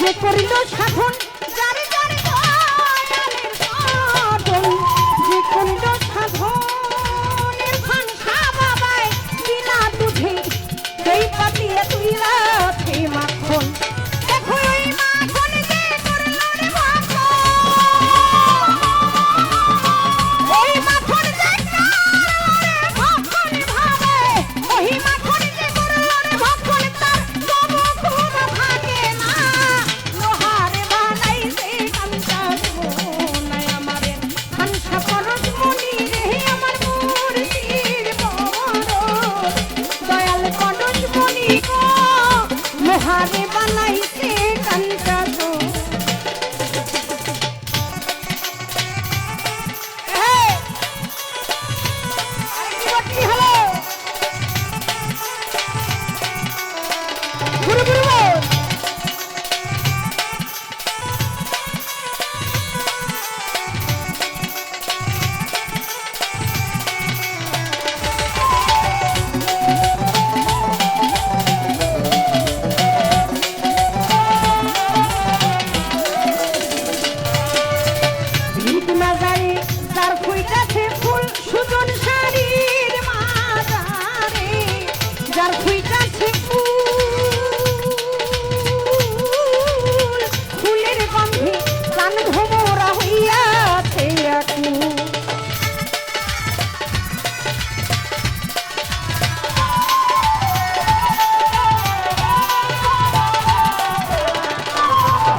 যে করিল সাধন যারে যারে দয়ালের সাধন যে করিল সাধনের ভাঙা বাবায় বিনা দুধে দই পাতিয়া তুইলা থে মাখন দেখো ওই মাখন যে করল রে মাখন ওই মাখন যে মাখন ভাবে ওই মাখন যে করল রে মাখন তার সব খুব ভাগে না লোহারে বানাইছে কাঞ্চা সোনায় আমারে খানসা পরশ মনি রে আমার মুর্শিদ বড় দয়াল পরশ মনি গো লোহারে বানাইছে কাঞ্চা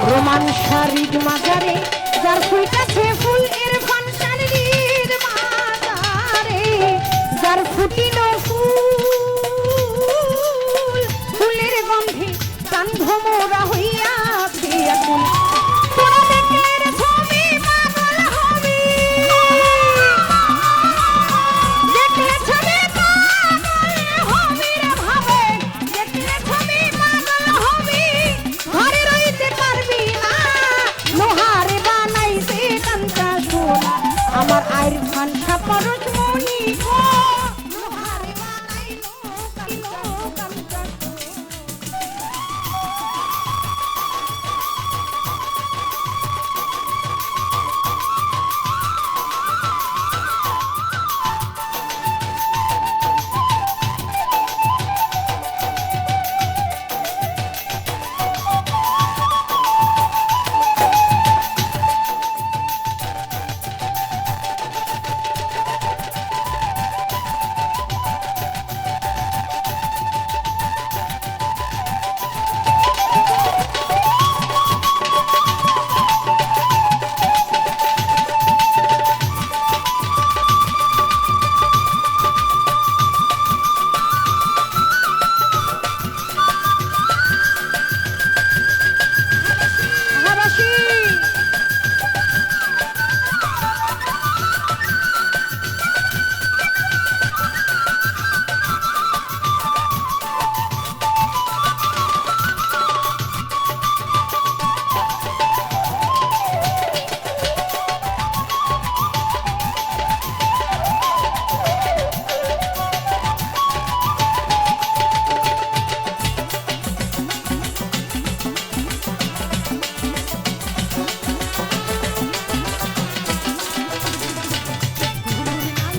রোমান শারীর মাজারে যার ফুইটাছে ফুল এর ফান শারীর মাজারে যার ফুটিল ফুল ফুলের গন্ধে প্রাণ ভোমরা হইয়াছে এখন তোরা দেখের ছবি পাগল হবি দেখলে ছবি পাগল হবি রে ভাবে দেখলে ছবি পাগল হবি ঘরে রইতে পারবি না লোহারে বানাইছে কাঞ্চা সোনা আমার আইর খানসা পরশ মনি গো লোহারে বানাইলো কাঞ্চা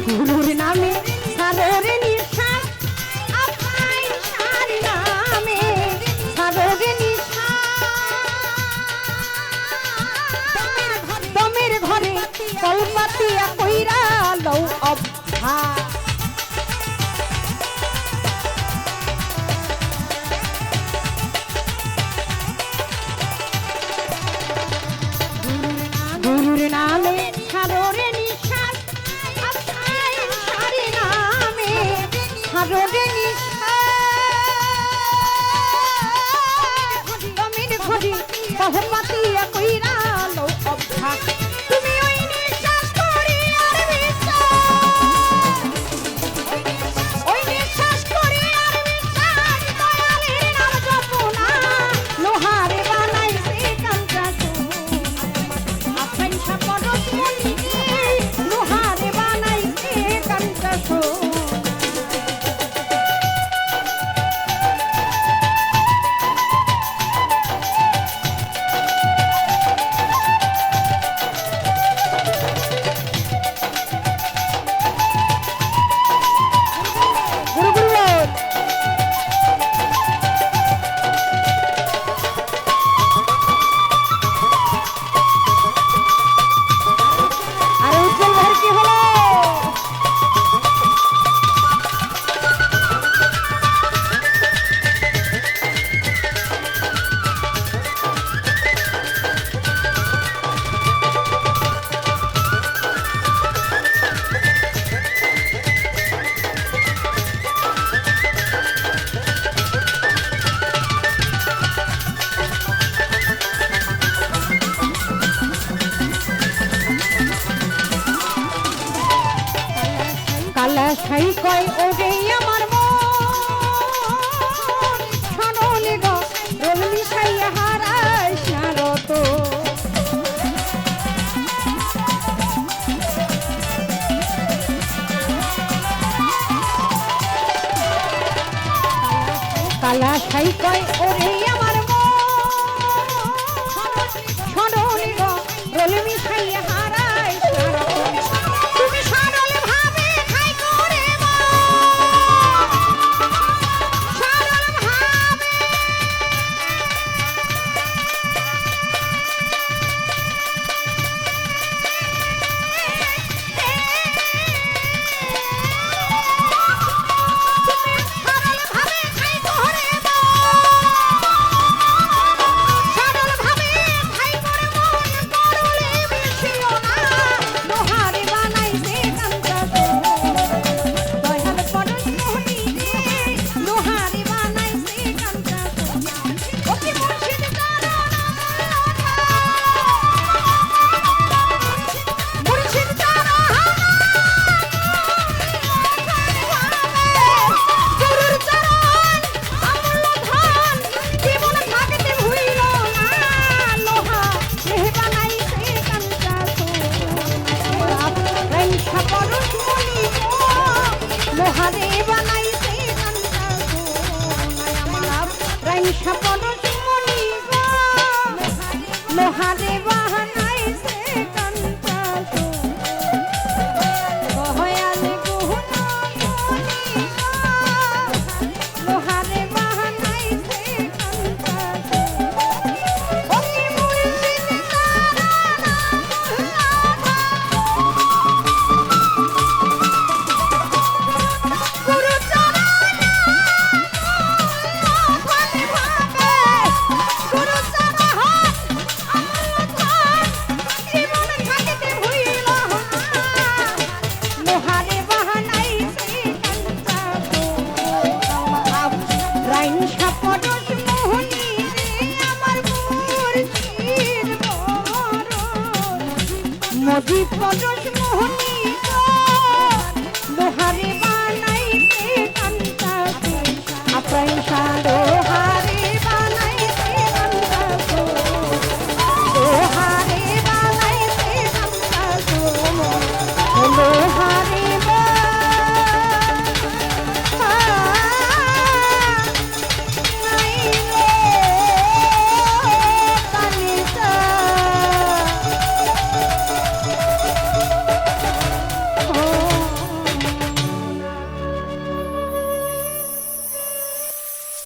গুরুর নামে সাররে নিঃশ্বাস আপাই সার নামে সাররে নিঃশ্বাস দমের ঘরে কলপাতিয়া কইরা লও অভ্যাস গুরুর নামে সাররে নিঃশ্বাস সাররে নিঃশ্বাস দমের ঘরে কলপাতিয়া কইরা লও অভ্যাস তুমি ওই নিঃশ্বাস করি আর বিশ্বাস ওই নিঃশ্বাস করি আর বিশ্বাস দয়ালের নাম জপনা লোহারে বানাইছে কাঞ্চা সোনা আপাই পরশ মনি লোহারে বানাইছে কাঞ্চা সোনা কয় ওরে আমার মন ছড়নে গো রোল মিশাইয়া হারাই সারত কালা সাই কয় ওরে আমার ছড়নে গো রোল মিশাইয়া হারাই সারত তুমি সরল ভাবে খাই করে সরল ভাবে লোহারে বাহানাইছে কান্তাসু কহয়ালে গুহনা লোহারে বাহানাইছে কান্তাসু ওকে মুর্শিদ গুরু চরণ ভাবে ভাবে গুরু মজি পরশ মোহনী